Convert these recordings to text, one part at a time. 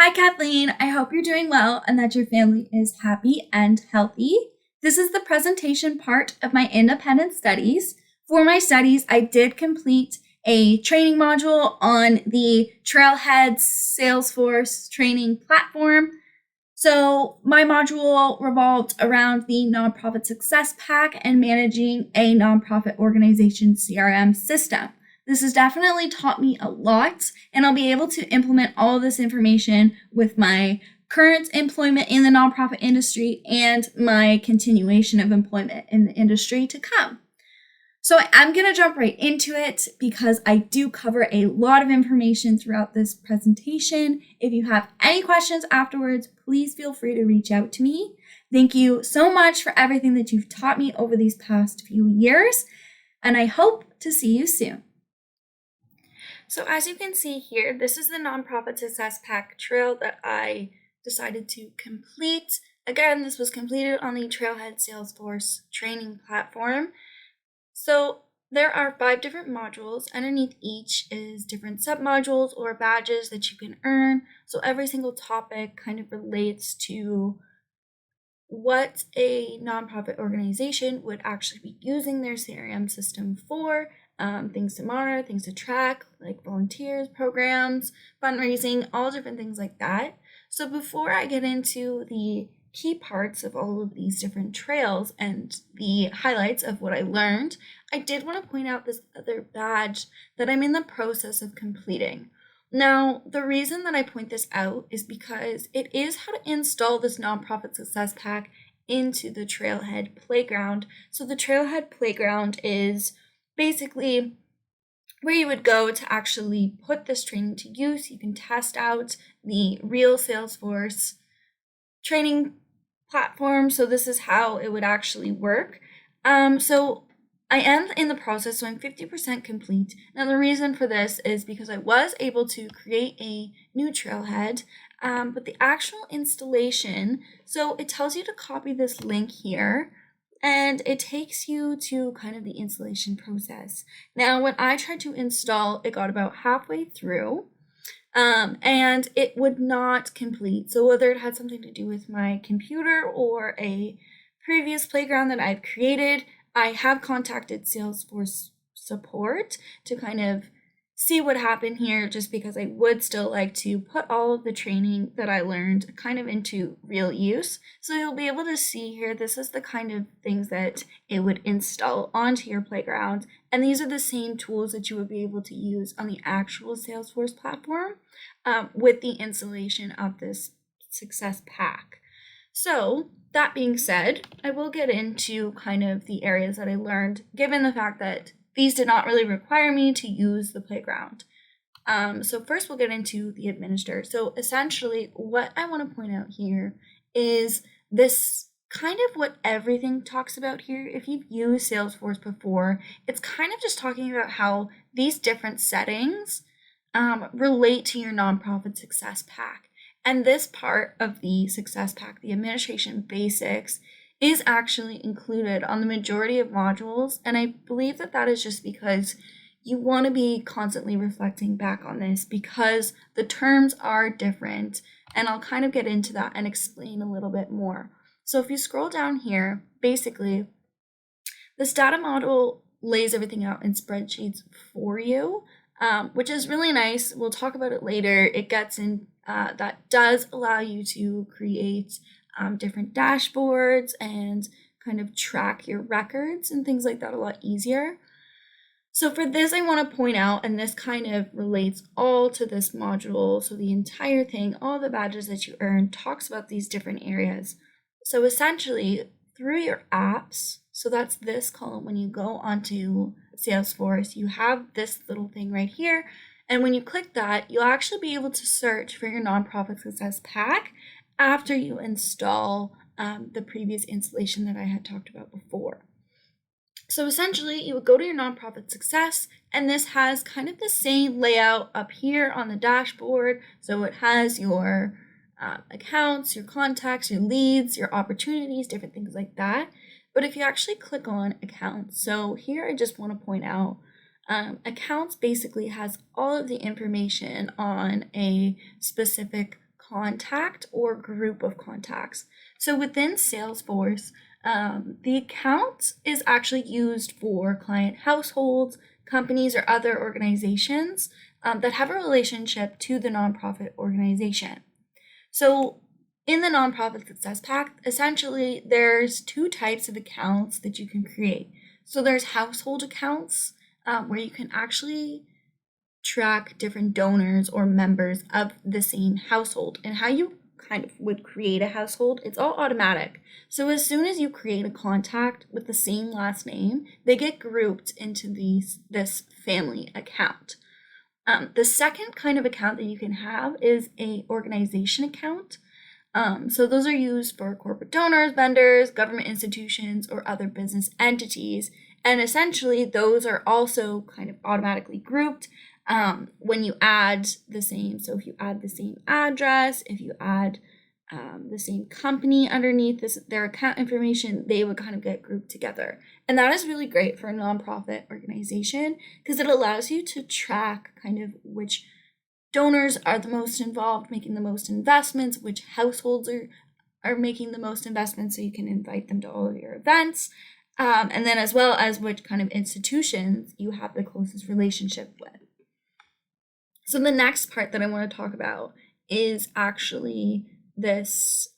Hi, Kathleen. I hope you're doing well and that your family is happy and healthy. This is the presentation part of my independent studies. For my studies, I did complete a training module on the Trailhead Salesforce training platform. So my module revolved around the Nonprofit Success Pack and managing a nonprofit organization CRM system. This has definitely taught me a lot, and I'll be able to implement all of this information with my current employment in the nonprofit industry and my continuation of employment in the industry to come. So I'm going to jump right into it because I do cover a lot of information throughout this presentation. If you have any questions afterwards, please feel free to reach out to me. Thank you so much for everything that you've taught me over these past few years, and I hope to see you soon. So as you can see here, this is the Nonprofit Success Pack trail that I decided to complete. Again, this was completed on the Trailhead Salesforce training platform. So there are 5 different modules. Underneath each is different submodules or badges that you can earn. So every single topic kind of relates to what a nonprofit organization would actually be using their CRM system for. Things to monitor, things to track, like volunteers, programs, fundraising, all different things like that. So before I get into the key parts of all of these different trails and the highlights of what I learned, I did want to point out this other badge that I'm in the process of completing. Now, the reason that I point this out is because it is how to install this Nonprofit Success Pack into the Trailhead Playground. So the Trailhead Playground is basically where you would go to actually put this training to use. You can test out the real Salesforce training platform. So this is how it would actually work. So I am in the process, so I'm 50% complete. Now the reason for this is because I was able to create a new trailhead, but the actual installation, so it tells you to copy this link here, and it takes you to kind of the installation process. Now, when I tried to install, it got about halfway through, and it would not complete. So whether it had something to do with my computer or a previous playground that I've created, I have contacted Salesforce support to kind of see what happened here, just because I would still like to put all of the training that I learned kind of into real use. So you'll be able to see here, this is the kind of things that it would install onto your playground. And these are the same tools that you would be able to use on the actual Salesforce platform with the installation of this Success Pack. So that being said, I will get into kind of the areas that I learned, given the fact that these did not really require me to use the playground. So first we'll get into the administrator. So essentially what I want to point out here is this kind of what everything talks about here. If you've used Salesforce before, it's kind of just talking about how these different settings relate to your nonprofit success pack. And this part of the success pack, the administration basics, is actually included on the majority of modules. And I believe that that is just because you want to be constantly reflecting back on this because the terms are different. And I'll kind of get into that and explain a little bit more. So if you scroll down here, basically, this data model lays everything out in spreadsheets for you, which is really nice. We'll talk about it later. It gets in, that does allow you to create different dashboards and kind of track your records and things like that a lot easier. So for this, I want to point out, and this kind of relates all to this module. So the entire thing, all the badges that you earn talks about these different areas. So essentially through your apps, so that's this column, when you go onto Salesforce, you have this little thing right here. And when you click that, you'll actually be able to search for your nonprofit success pack after you install the previous installation that I had talked about before. So essentially, you would go to your nonprofit success, and this has kind of the same layout up here on the dashboard. So it has your accounts, your contacts, your leads, your opportunities, different things like that. But if you actually click on accounts, so here I just want to point out, accounts basically has all of the information on a specific contact or group of contacts. So within Salesforce, the account is actually used for client households, companies, or other organizations that have a relationship to the nonprofit organization. So in the Nonprofit Success Pack, essentially there's two types of accounts that you can create. So there's household accounts where you can actually track different donors or members of the same household. And how you kind of would create a household, it's all automatic. So as soon as you create a contact with the same last name, they get grouped into this family account. The second kind of account that you can have is a organization account. So those are used for corporate donors, vendors, government institutions, or other business entities. And essentially, those are also kind of automatically grouped when you add the same. So if you add the same address, if you add the same company underneath their account information, they would kind of get grouped together. And that is really great for a nonprofit organization because it allows you to track kind of which donors are the most involved, making the most investments, which households are making the most investments, so you can invite them to all of your events, and then as well as which kind of institutions you have the closest relationship with. So the next part that I want to talk about is actually this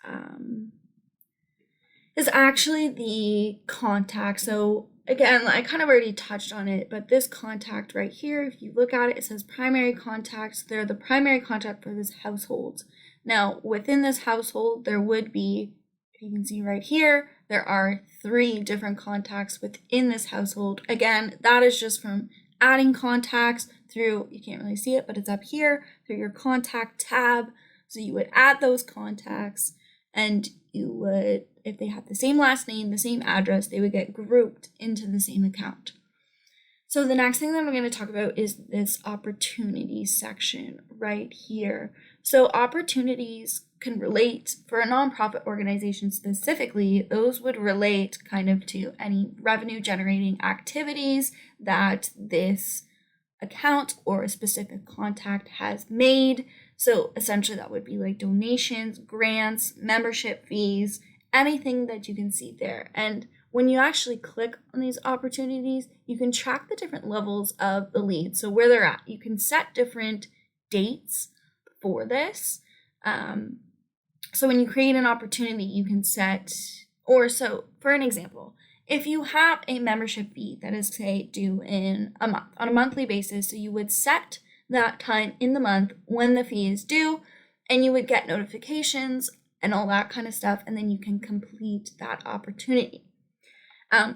the contact. So again, I kind of already touched on it, but this contact right here, if you look at it, it says primary contacts. They're the primary contact for this household. Now, within this household, there would be, if you can see right here, there are 3 different contacts within this household. Again, that is just from adding contacts through, you can't really see it, but it's up here, through your contact tab. So you would add those contacts, and you would, if they have the same last name, the same address, they would get grouped into the same account. So the next thing that I'm going to talk about is this opportunities section right here. So opportunities can relate, for a nonprofit organization specifically, those would relate kind of to any revenue generating activities that this account or a specific contact has made. So essentially that would be like donations, grants, membership fees, anything that you can see there. And when you actually click on these opportunities, you can track the different levels of the lead. So where they're at, you can set different dates for this. So when you create an opportunity, you can set, so for an example, if you have a membership fee that is, say, due in a month, on a monthly basis, so you would set that time in the month when the fee is due, and you would get notifications and all that kind of stuff, and then you can complete that opportunity.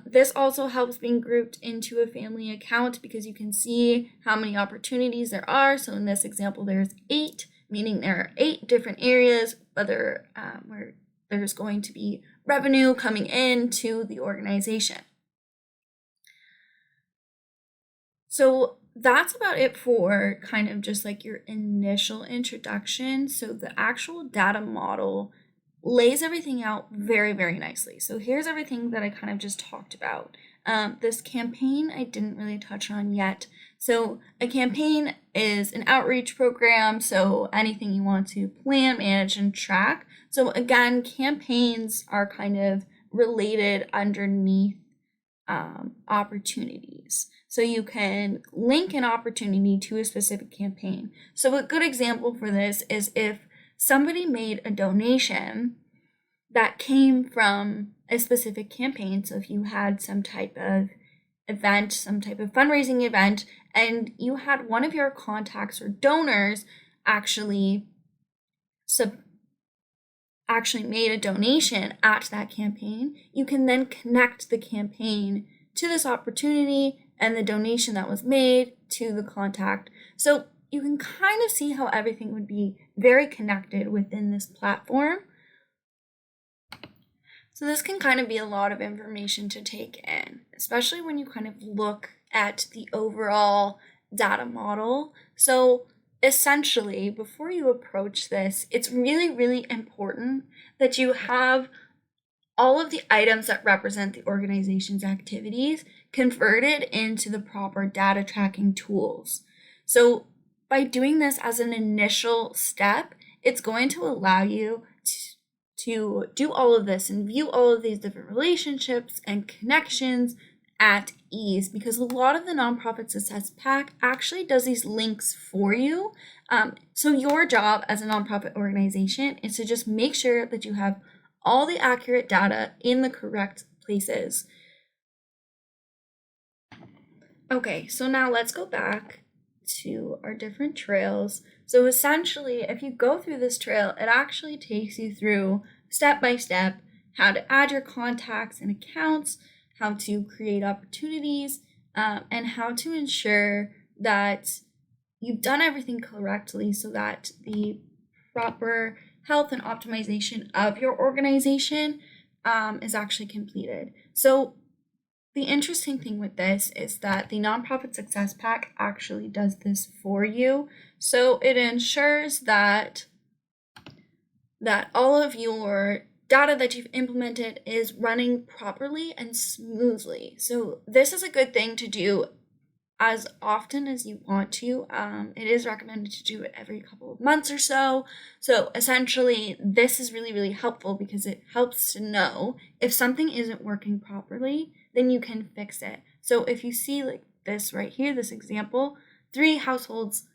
This also helps being grouped into a family account because you can see how many opportunities there are. So in this example, there's 8, meaning there are 8 different areas, where there's going to be revenue coming into the organization. So that's about it for kind of just like your initial introduction. So the actual data model lays everything out very, very nicely. So here's everything that I kind of just talked about. This campaign I didn't really touch on yet. So a campaign is an outreach program, so anything you want to plan, manage, and track. So again, campaigns are kind of related underneath opportunities. So you can link an opportunity to a specific campaign. So a good example for this is if somebody made a donation that came from a specific campaign. So if you had some type of event, some type of fundraising event, and you had one of your contacts or donors actually made a donation at that campaign, you can then connect the campaign to this opportunity and the donation that was made to the contact. So you can kind of see how everything would be very connected within this platform. So this can kind of be a lot of information to take in, especially when you kind of look at the overall data model. So essentially, before you approach this, it's really, really important that you have all of the items that represent the organization's activities converted into the proper data tracking tools. So by doing this as an initial step, it's going to allow you to do all of this and view all of these different relationships and connections at ease, because a lot of the Nonprofit Success Pack actually does these links for you. So your job as a nonprofit organization is to just make sure that you have all the accurate data in the correct places. Okay, so now let's go back to our different trails. So essentially, if you go through this trail, it actually takes you through step by step how to add your contacts and accounts, how to create opportunities, and how to ensure that you've done everything correctly so that the proper health and optimization of your organization is actually completed. So the interesting thing with this is that the Nonprofit Success Pack actually does this for you. So it ensures that all of your data that you've implemented is running properly and smoothly. So this is a good thing to do as often as you want to. It is recommended to do it every couple of months or so. So essentially, this is really, really helpful because it helps to know if something isn't working properly, then you can fix it. So if you see like this right here, this example, 3 households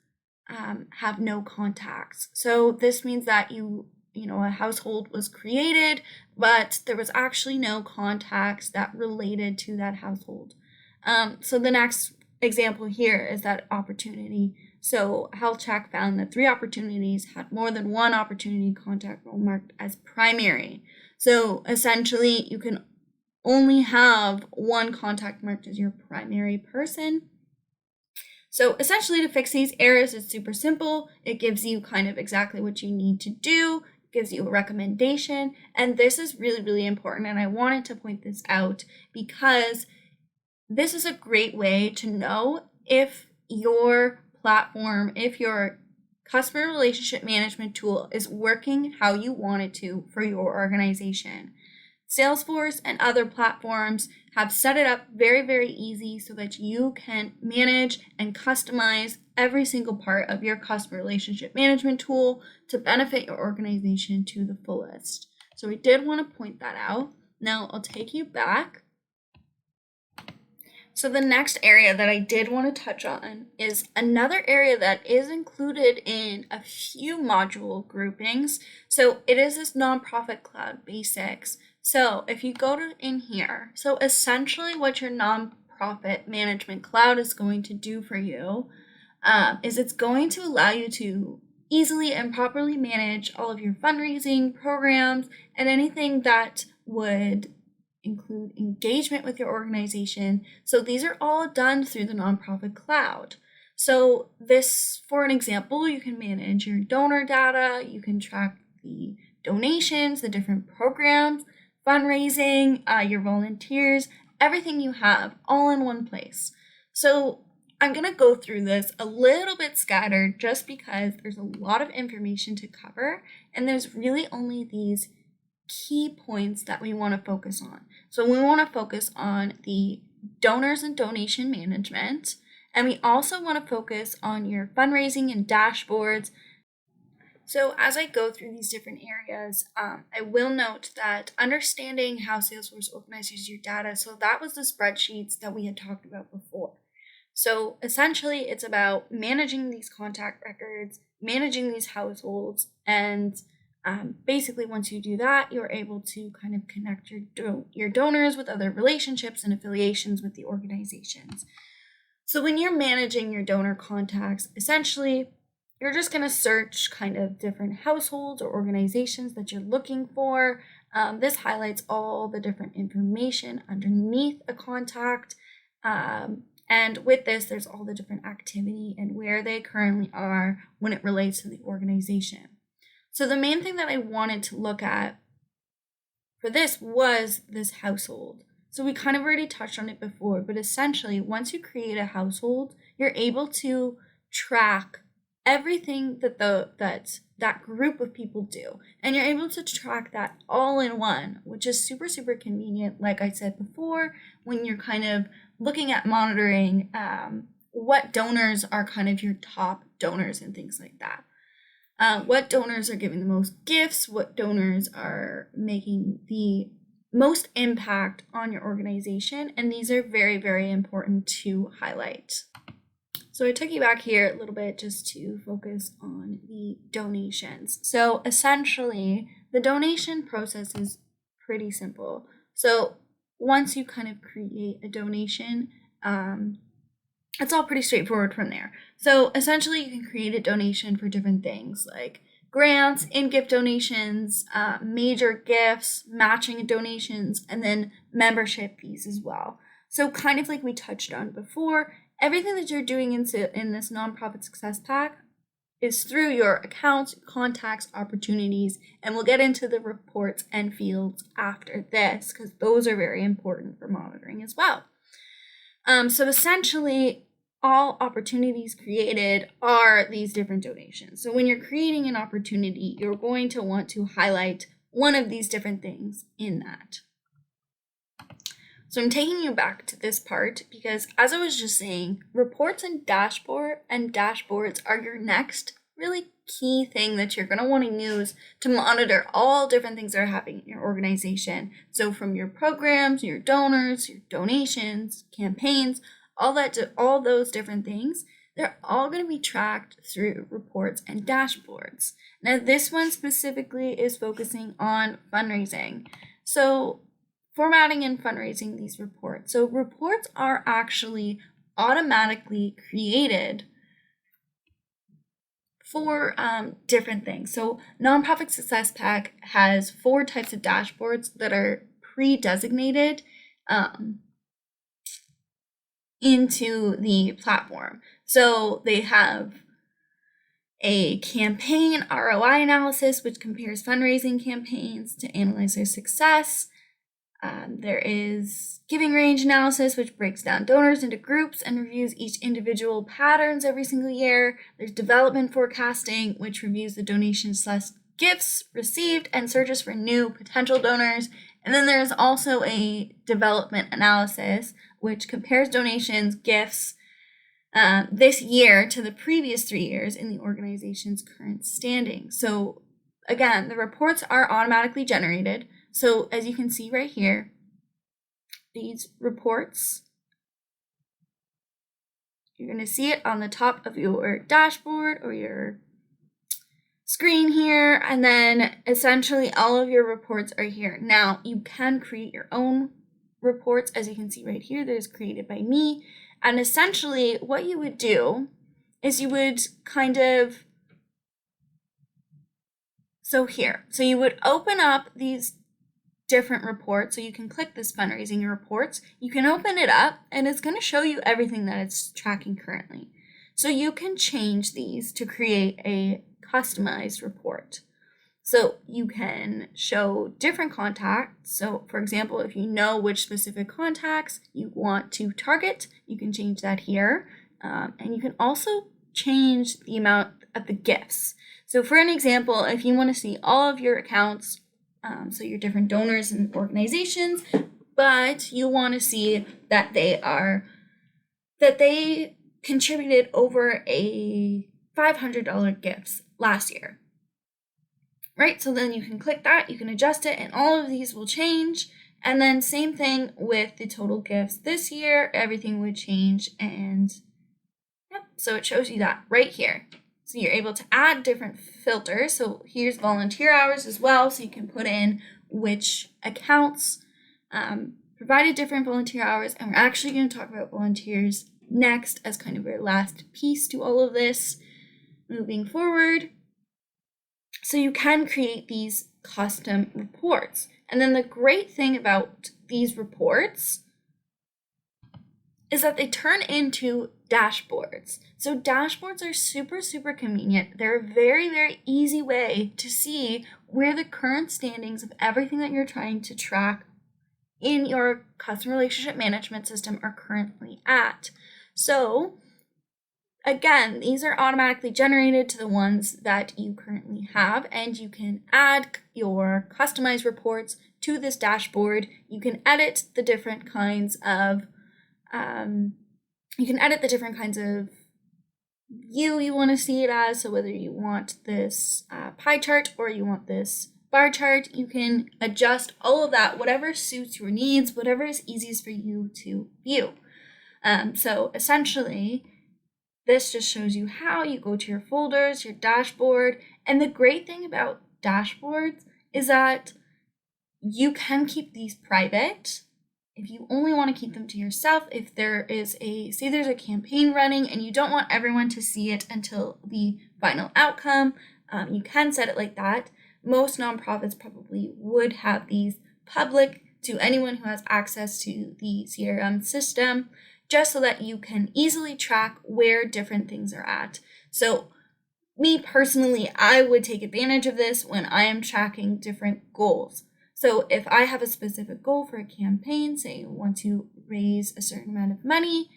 have no contacts. So this means that a household was created, but there was actually no contacts that related to that household. So the next example here is that opportunity. So Health Check found that 3 opportunities had more than 1 opportunity contact role marked as primary. So essentially, you can only have 1 contact marked as your primary person. So essentially, to fix these errors, it's super simple. It gives you kind of exactly what you need to do, gives you a recommendation, and this is really, really important. And I wanted to point this out because this is a great way to know if your platform, if your customer relationship management tool is working how you want it to for your organization. Salesforce and other platforms have set it up very, very easy so that you can manage and customize every single part of your customer relationship management tool to benefit your organization to the fullest. So we did want to point that out. Now I'll take you back. So the next area that I did want to touch on is another area that is included in a few module groupings. So it is this Nonprofit Cloud Basics. So if you go to in here, so essentially what your Nonprofit Management Cloud is going to do for you is it's going to allow you to easily and properly manage all of your fundraising programs and anything that would include engagement with your organization. So these are all done through the Nonprofit Cloud. So this, for an example, you can manage your donor data, you can track the donations, the different programs, fundraising, your volunteers, everything you have all in one place. So I'm going to go through this a little bit scattered just because there's a lot of information to cover and there's really only these key points that we want to focus on. So we want to focus on the donors and donation management, and we also want to focus on your fundraising and dashboards. So as I go through these different areas, I will note that understanding how Salesforce organizes your data, so that was the spreadsheets that we had talked about before. So essentially, it's about managing these contact records, managing these households, and basically, once you do that, you're able to kind of connect your donors with other relationships and affiliations with the organizations. So when you're managing your donor contacts, essentially, you're just going to search kind of different households or organizations that you're looking for. This highlights all the different information underneath a contact. And with this, there's all the different activity and where they currently are when it relates to the organization. So the main thing that I wanted to look at for this was this household. So we kind of already touched on it before, but essentially once you create a household, you're able to track everything that that group of people do. And you're able to track that all in one, which is super, super convenient. Like I said before, when you're kind of looking at monitoring what donors are kind of your top donors and things like that. what donors are giving the most gifts, what donors are making the most impact on your organization, and these are very, very important to highlight. So I took you back here a little bit just to focus on the donations. So essentially, the donation process is pretty simple. So once you kind of create a donation, it's all pretty straightforward from there. So essentially, you can create a donation for different things like grants, in-gift donations, major gifts, matching donations, and then membership fees as well. So kind of like we touched on before, everything that you're doing in this nonprofit success pack is through your accounts, contacts, opportunities, and we'll get into the reports and fields after this because those are very important for monitoring as well. So essentially, all opportunities created are these different donations. So when you're creating an opportunity, you're going to want to highlight one of these different things in that. So I'm taking you back to this part because, as I was just saying, reports and dashboards are your next really key thing that you're going to want to use to monitor all different things that are happening in your organization. So from your programs, your donors, your donations, campaigns, all those different things, they're all going to be tracked through reports and dashboards. Now, this one specifically is focusing on fundraising. So formatting and fundraising these reports. So reports are actually automatically created for different things. So Nonprofit Success Pack has 4 types of dashboards that are pre-designated into the platform. So they have a campaign ROI analysis, which compares fundraising campaigns to analyze their success. There is giving range analysis, which breaks down donors into groups and reviews each individual patterns every single year. There's development forecasting, which reviews the donations / gifts received and searches for new potential donors. And then there's also a development analysis, which compares donations, gifts this year to the previous 3 years in the organization's current standing. So again, the reports are automatically generated. So as you can see right here, these reports, you're going to see it on the top of your dashboard or your screen here, and then essentially all of your reports are here. Now, you can create your own reports, as you can see right here, that is created by me. And essentially what you would do is you would so you would open up these different reports. So you can click this fundraising reports. You can open it up and it's going to show you everything that it's tracking currently. So you can change these to create a customized report. So you can show different contacts. So for example, if you know which specific contacts you want to target, you can change that here. And you can also change the amount of the gifts. So for an example, if you want to see all of your accounts, so your different donors and organizations, but you want to see that they contributed over a $500 gifts last year, right? So then you can click that, you can adjust it, and all of these will change. And then same thing with the total gifts this year, everything would change. And yep, so it shows you that right here. So you're able to add different filters. So here's volunteer hours as well. So you can put in which accounts provided different volunteer hours. And we're actually going to talk about volunteers next as kind of our last piece to all of this moving forward. So you can create these custom reports. And then the great thing about these reports is that they turn into dashboards. So dashboards are super, super convenient. They're a very, very easy way to see where the current standings of everything that you're trying to track in your customer relationship management system are currently at. So again, these are automatically generated to the ones that you currently have, and you can add your customized reports to this dashboard. You can edit the different kinds of view you want to see it as. So whether you want this pie chart or you want this bar chart, you can adjust all of that, whatever suits your needs, whatever is easiest for you to view. So essentially, this just shows you how you go to your folders, your dashboard. And the great thing about dashboards is that you can keep these private. If you only want to keep them to yourself, if there is say there's a campaign running and you don't want everyone to see it until the final outcome, you can set it like that. Most nonprofits probably would have these public to anyone who has access to the CRM system, just so that you can easily track where different things are at. So me personally, I would take advantage of this when I am tracking different goals. So if I have a specific goal for a campaign, say you want to raise a certain amount of money,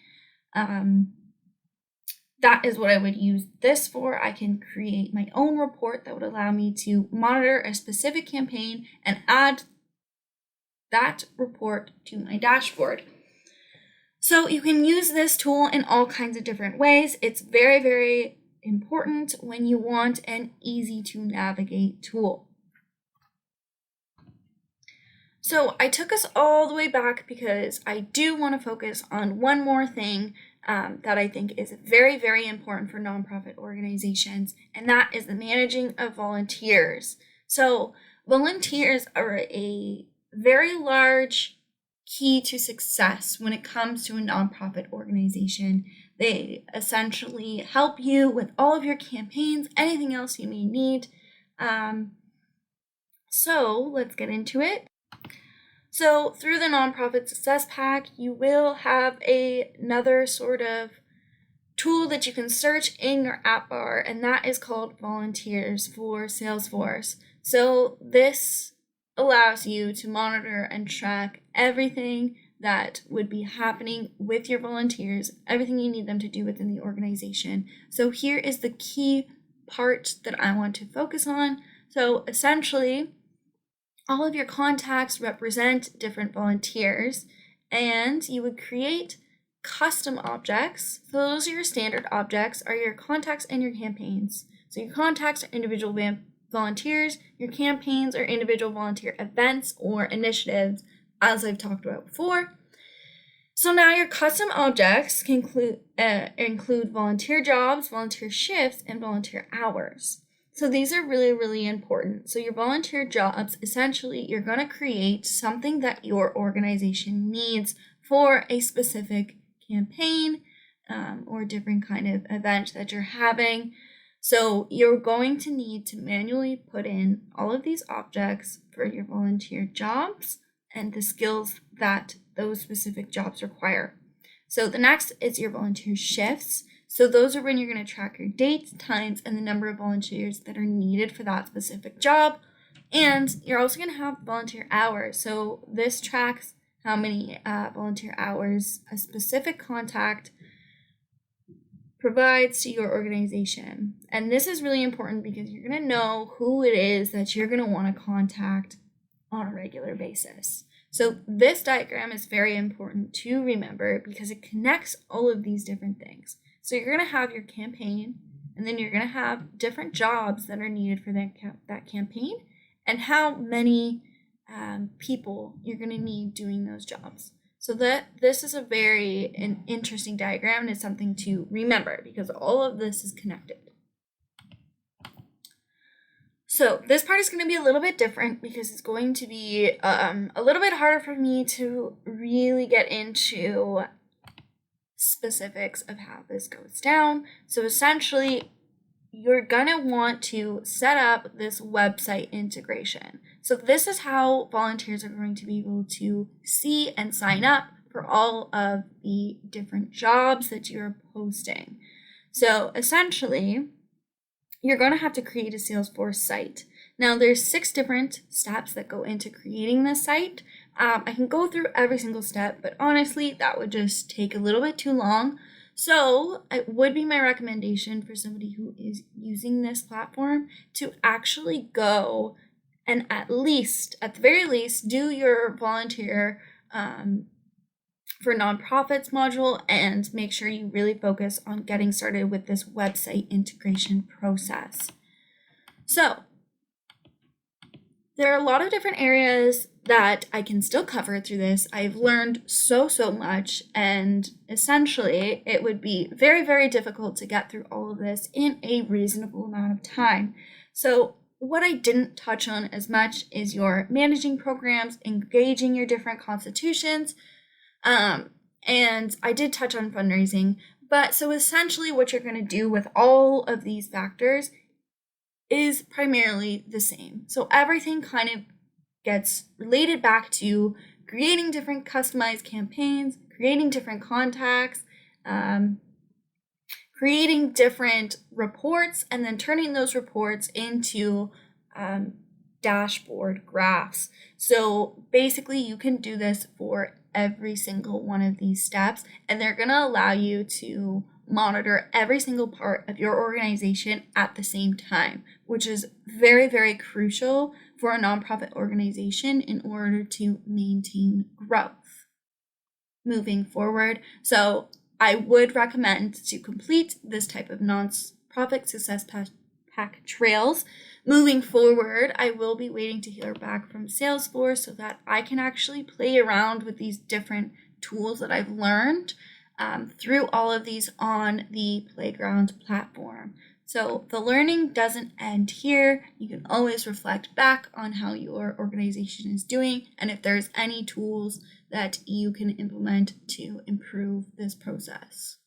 that is what I would use this for. I can create my own report that would allow me to monitor a specific campaign and add that report to my dashboard. So you can use this tool in all kinds of different ways. It's very, very important when you want an easy to navigate tool. So I took us all the way back because I do want to focus on one more thing that I think is very, very important for nonprofit organizations, and that is the managing of volunteers. So volunteers are a very large key to success when it comes to a nonprofit organization. They essentially help you with all of your campaigns, anything else you may need. So let's get into it. So through the Nonprofit Success Pack, you will have another sort of tool that you can search in your app bar, and that is called Volunteers for Salesforce. So this allows you to monitor and track everything that would be happening with your volunteers, everything you need them to do within the organization. So here is the key part that I want to focus on. So essentially, all of your contacts represent different volunteers, and you would create custom objects. So those are your standard objects, are your contacts and your campaigns. So your contacts are individual volunteers, your campaigns are individual volunteer events or initiatives, as I've talked about before. So now your custom objects can include volunteer jobs, volunteer shifts, and volunteer hours. So these are really, really important. So your volunteer jobs, essentially, you're going to create something that your organization needs for a specific campaign or different kind of event that you're having. So you're going to need to manually put in all of these objects for your volunteer jobs and the skills that those specific jobs require. So the next is your volunteer shifts. So those are when you're going to track your dates, times, and the number of volunteers that are needed for that specific job. And you're also going to have volunteer hours. So this tracks how many volunteer hours a specific contact provides to your organization. And this is really important because you're going to know who it is that you're going to want to contact on a regular basis. So this diagram is very important to remember because it connects all of these different things. So you're going to have your campaign, and then you're going to have different jobs that are needed for that campaign and how many people you're going to need doing those jobs. So this is a very interesting diagram, and it's something to remember because all of this is connected. So this part is going to be a little bit different because it's going to be a little bit harder for me to really get into specifics of how this goes down. So essentially, you're gonna want to set up this website integration. So this is how volunteers are going to be able to see and sign up for all of the different jobs that you're posting. So essentially, you're going to have to create a Salesforce site. Now there's 6 different steps that go into creating this site. I can go through every single step, but honestly, that would just take a little bit too long. So it would be my recommendation for somebody who is using this platform to actually go and at the very least, do your volunteer for nonprofits module and make sure you really focus on getting started with this website integration process. So there are a lot of different areas that I can still cover through this. I've learned so much, and essentially it would be very, very difficult to get through all of this in a reasonable amount of time. So what I didn't touch on as much is your managing programs, engaging your different constitutions, and I did touch on fundraising. But so essentially what you're going to do with all of these factors is primarily the same. So everything kind of gets related back to creating different customized campaigns, creating different contacts, creating different reports, and then turning those reports into dashboard graphs. So basically you can do this for every single one of these steps, and they're going to allow you to monitor every single part of your organization at the same time, which is very, very crucial for a nonprofit organization in order to maintain growth moving forward. So I would recommend to complete this type of nonprofit success pack trails. Moving forward, I will be waiting to hear back from Salesforce so that I can actually play around with these different tools that I've learned through all of these on the Playground platform. So the learning doesn't end here. You can always reflect back on how your organization is doing and if there's any tools that you can implement to improve this process.